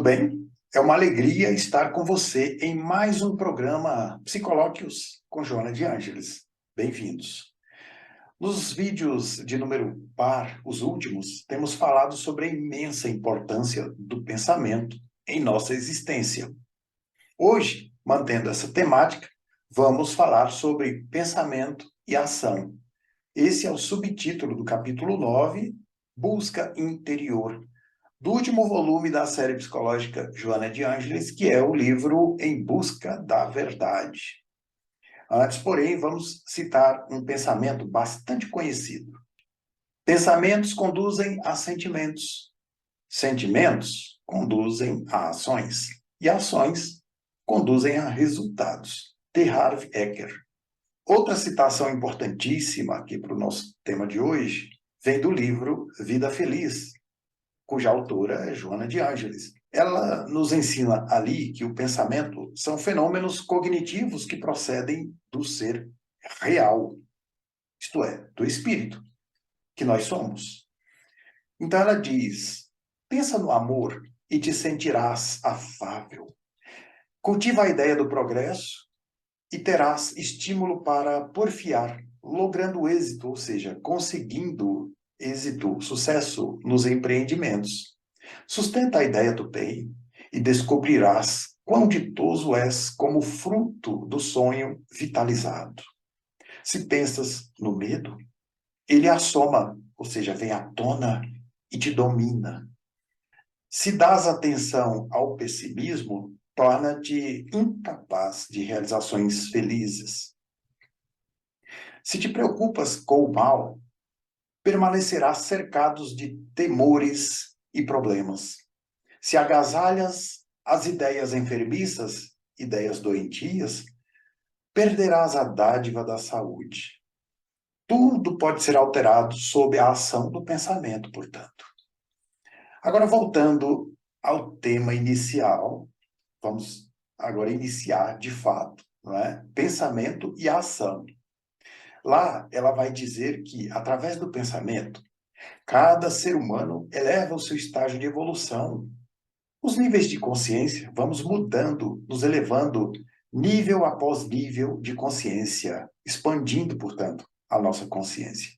tudo bem? É uma alegria estar com você em mais um programa Psicolóquios com Joana de Ângeles. Bem-vindos. Nos vídeos de número par, os últimos, temos falado sobre a imensa importância do pensamento em nossa existência. Hoje, mantendo essa temática, vamos falar sobre pensamento e ação. Esse é o subtítulo do capítulo 9, Busca Interior, do último volume da série psicológica Joana de Ângeles, que é o livro Em Busca da Verdade. Antes, porém, vamos citar um pensamento bastante conhecido. Pensamentos conduzem a sentimentos. Sentimentos conduzem a ações. E ações conduzem a resultados. De Harv Eker. Outra citação importantíssima aqui para o nosso tema de hoje vem do livro Vida Feliz, cuja autora é Joana de Ângeles. Ela nos ensina ali que o pensamento são fenômenos cognitivos que procedem do ser real, isto é, do espírito, que nós somos. Então ela diz, pensa no amor e te sentirás afável. Cultiva a ideia do progresso e terás estímulo para porfiar, logrando êxito, ou seja, conseguindo êxito, sucesso nos empreendimentos. Sustenta a ideia do bem e descobrirás quão ditoso és como fruto do sonho vitalizado. Se pensas no medo, ele assoma, ou seja, vem à tona e te domina. Se dás atenção ao pessimismo, torna-te incapaz de realizações felizes. Se te preocupas com o mal, permanecerás cercados de temores e problemas. Se agasalhas as ideias enfermiças, ideias doentias, perderás a dádiva da saúde. Tudo pode ser alterado sob a ação do pensamento, portanto. Agora, voltando ao tema inicial, vamos agora iniciar de fato, não é? Pensamento e ação. Lá, ela vai dizer que, através do pensamento, cada ser humano eleva o seu estágio de evolução. Os níveis de consciência, vamos mudando, nos elevando nível após nível de consciência, expandindo, portanto, a nossa consciência.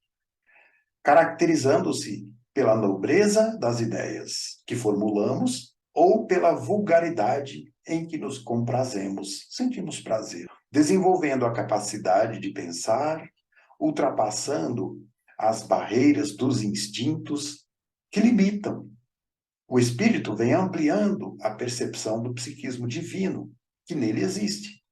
Caracterizando-se pela nobreza das ideias que formulamos ou pela vulgaridade em que nos comprazemos, sentimos prazer. Desenvolvendo a capacidade de pensar, ultrapassando as barreiras dos instintos que limitam. O espírito vem ampliando a percepção do psiquismo divino que nele existe,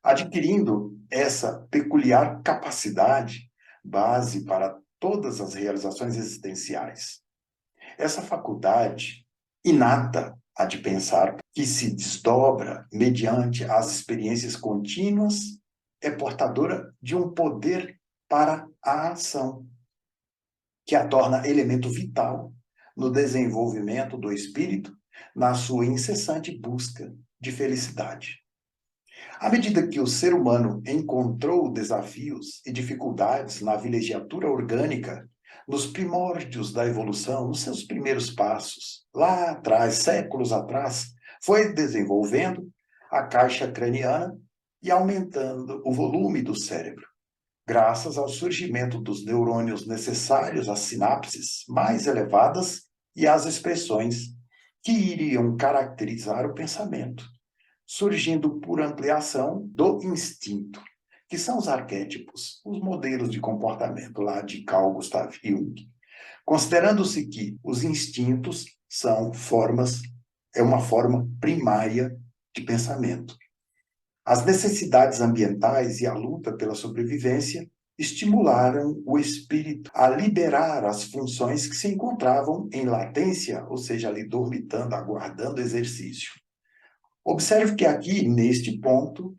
adquirindo essa peculiar capacidade, base para todas as realizações existenciais. Essa faculdade inata, a de pensar, que se desdobra mediante as experiências contínuas, é portadora de um poder para a ação, que a torna elemento vital no desenvolvimento do espírito, na sua incessante busca de felicidade. À medida que o ser humano encontrou desafios e dificuldades na vilegiatura orgânica, nos primórdios da evolução, nos seus primeiros passos, lá atrás, séculos atrás, foi desenvolvendo a caixa craniana e aumentando o volume do cérebro, graças ao surgimento dos neurônios necessários às sinapses mais elevadas e às expressões que iriam caracterizar o pensamento, surgindo por ampliação do instinto, que são os arquétipos, os modelos de comportamento lá de Carl Gustav Jung, considerando-se que os instintos são uma forma primária de pensamento. As necessidades ambientais e a luta pela sobrevivência estimularam o espírito a liberar as funções que se encontravam em latência, ou seja, ali dormitando, aguardando exercício. Observe que aqui, neste ponto,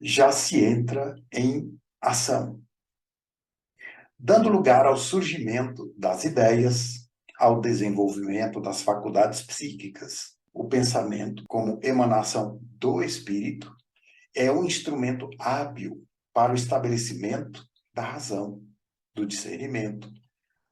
já se entra em ação, dando lugar ao surgimento das ideias, ao desenvolvimento das faculdades psíquicas. O pensamento, como emanação do espírito, é um instrumento hábil para o estabelecimento da razão, do discernimento,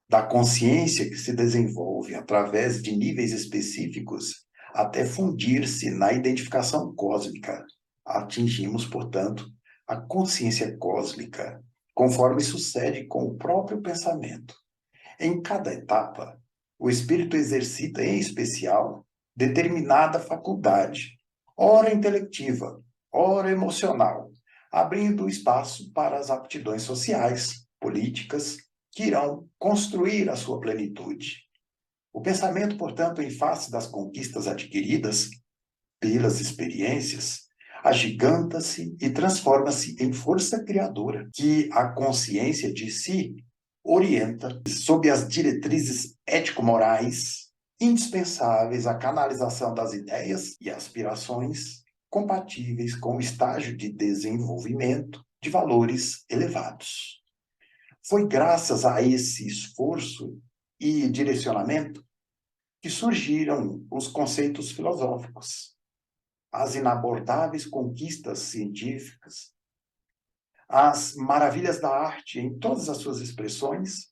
da consciência que se desenvolve através de níveis específicos até fundir-se na identificação cósmica. Atingimos, portanto, a consciência cósmica, conforme sucede com o próprio pensamento. Em cada etapa, o espírito exercita, em especial, determinada faculdade, ora intelectiva, ora emocional, abrindo espaço para as aptidões sociais, políticas, que irão construir a sua plenitude. O pensamento, portanto, em face das conquistas adquiridas pelas experiências, agiganta-se e transforma-se em força criadora, que a consciência de si orienta sob as diretrizes ético-morais indispensáveis à canalização das ideias e aspirações compatíveis com o estágio de desenvolvimento de valores elevados. Foi graças a esse esforço e direcionamento que surgiram os conceitos filosóficos, as inabordáveis conquistas científicas, as maravilhas da arte em todas as suas expressões,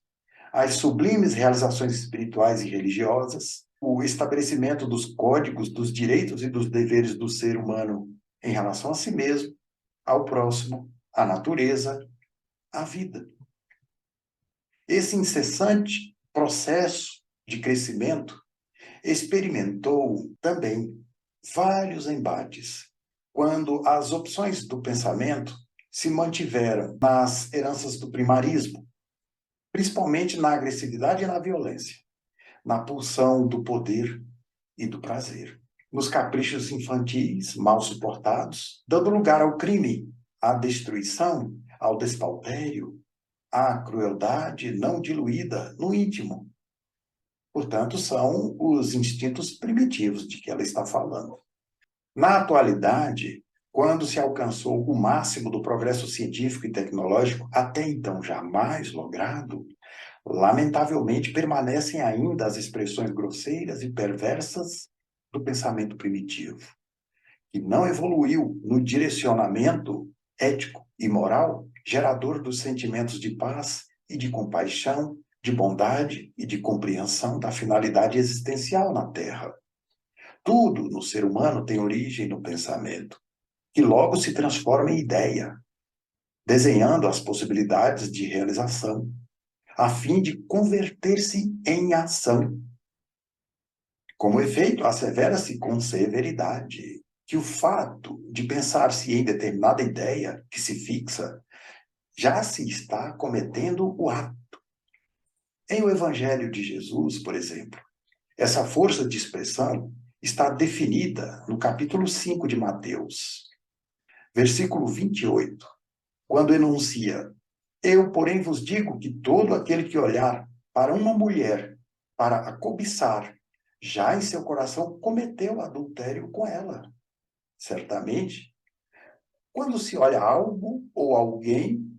as sublimes realizações espirituais e religiosas, o estabelecimento dos códigos, dos direitos e dos deveres do ser humano em relação a si mesmo, ao próximo, à natureza, à vida. Esse incessante processo de crescimento experimentou também vários embates, quando as opções do pensamento se mantiveram nas heranças do primarismo, principalmente na agressividade e na violência, na pulsão do poder e do prazer, nos caprichos infantis mal suportados, dando lugar ao crime, à destruição, ao despautério, à crueldade não diluída no íntimo. Portanto, são os instintos primitivos de que ela está falando. Na atualidade, quando se alcançou o máximo do progresso científico e tecnológico, até então jamais logrado, lamentavelmente permanecem ainda as expressões grosseiras e perversas do pensamento primitivo, que não evoluiu no direcionamento ético e moral gerador dos sentimentos de paz e de compaixão, de bondade e de compreensão da finalidade existencial na Terra. Tudo no ser humano tem origem no pensamento, que logo se transforma em ideia, desenhando as possibilidades de realização, a fim de converter-se em ação. Como efeito, assevera-se com severidade que o fato de pensar-se em determinada ideia que se fixa já se está cometendo o ato. Em o Evangelho de Jesus, por exemplo, essa força de expressão está definida no capítulo 5 de Mateus, versículo 28, quando enuncia: Eu, porém, vos digo que todo aquele que olhar para uma mulher para a cobiçar, já em seu coração cometeu adultério com ela. Certamente, quando se olha algo ou alguém,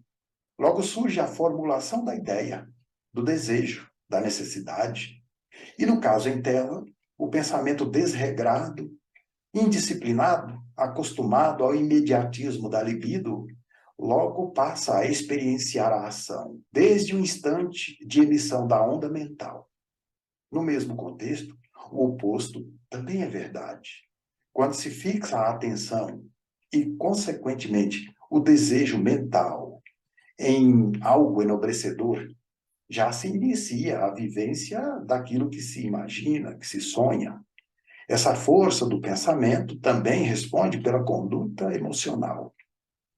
logo surge a formulação da ideia, do desejo, da necessidade. E no caso em tela, o pensamento desregrado, indisciplinado, acostumado ao imediatismo da libido, logo passa a experienciar a ação, desde o instante de emissão da onda mental. No mesmo contexto, o oposto também é verdade. Quando se fixa a atenção e, consequentemente, o desejo mental em algo enobrecedor, já se inicia a vivência daquilo que se imagina, que se sonha. Essa força do pensamento também responde pela conduta emocional,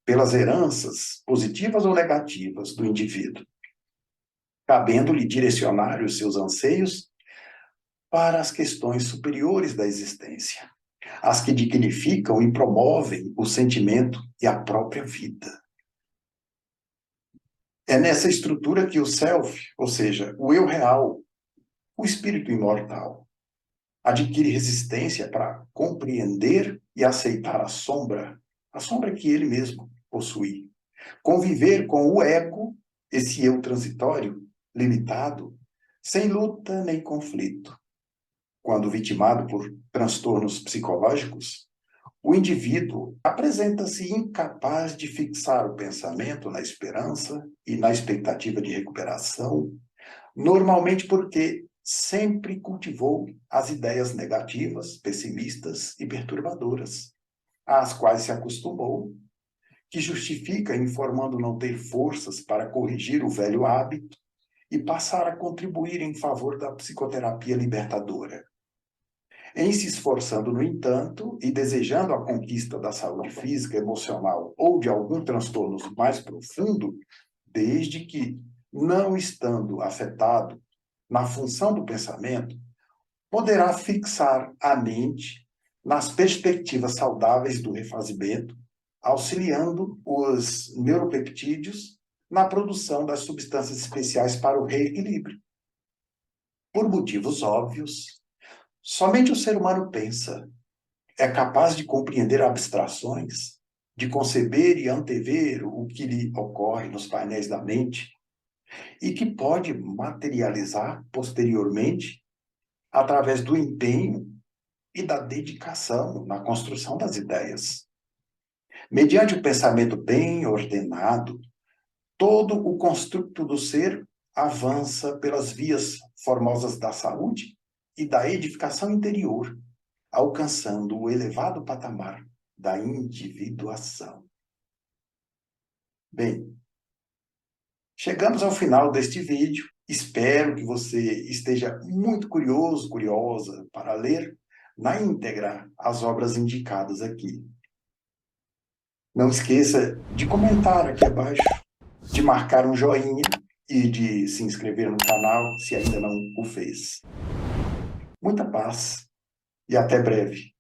pelas heranças positivas ou negativas do indivíduo, cabendo-lhe direcionar os seus anseios para as questões superiores da existência, as que dignificam e promovem o sentimento e a própria vida. É nessa estrutura que o self, ou seja, o eu real, o espírito imortal, adquire resistência para compreender e aceitar a sombra que ele mesmo possui. Conviver com o ego, esse eu transitório, limitado, sem luta nem conflito. Quando vitimado por transtornos psicológicos, o indivíduo apresenta-se incapaz de fixar o pensamento na esperança e na expectativa de recuperação, normalmente porque sempre cultivou as ideias negativas, pessimistas e perturbadoras, às quais se acostumou, que justifica informando não ter forças para corrigir o velho hábito e passar a contribuir em favor da psicoterapia libertadora. Em se esforçando, no entanto, e desejando a conquista da saúde física, emocional ou de algum transtorno mais profundo, desde que, não estando afetado na função do pensamento, poderá fixar a mente nas perspectivas saudáveis do refazimento, auxiliando os neuropeptídeos na produção das substâncias especiais para o reequilíbrio. Por motivos óbvios, somente o ser humano pensa, é capaz de compreender abstrações, de conceber e antever o que lhe ocorre nos painéis da mente, e que pode materializar posteriormente através do empenho e da dedicação na construção das ideias. Mediante o pensamento bem ordenado, todo o construto do ser avança pelas vias formosas da saúde e da edificação interior, alcançando o elevado patamar da individuação. Bem, chegamos ao final deste vídeo. Espero que você esteja muito curioso, curiosa para ler na íntegra as obras indicadas aqui. Não esqueça de comentar aqui abaixo, de marcar um joinha e de se inscrever no canal se ainda não o fez. Muita paz e até breve.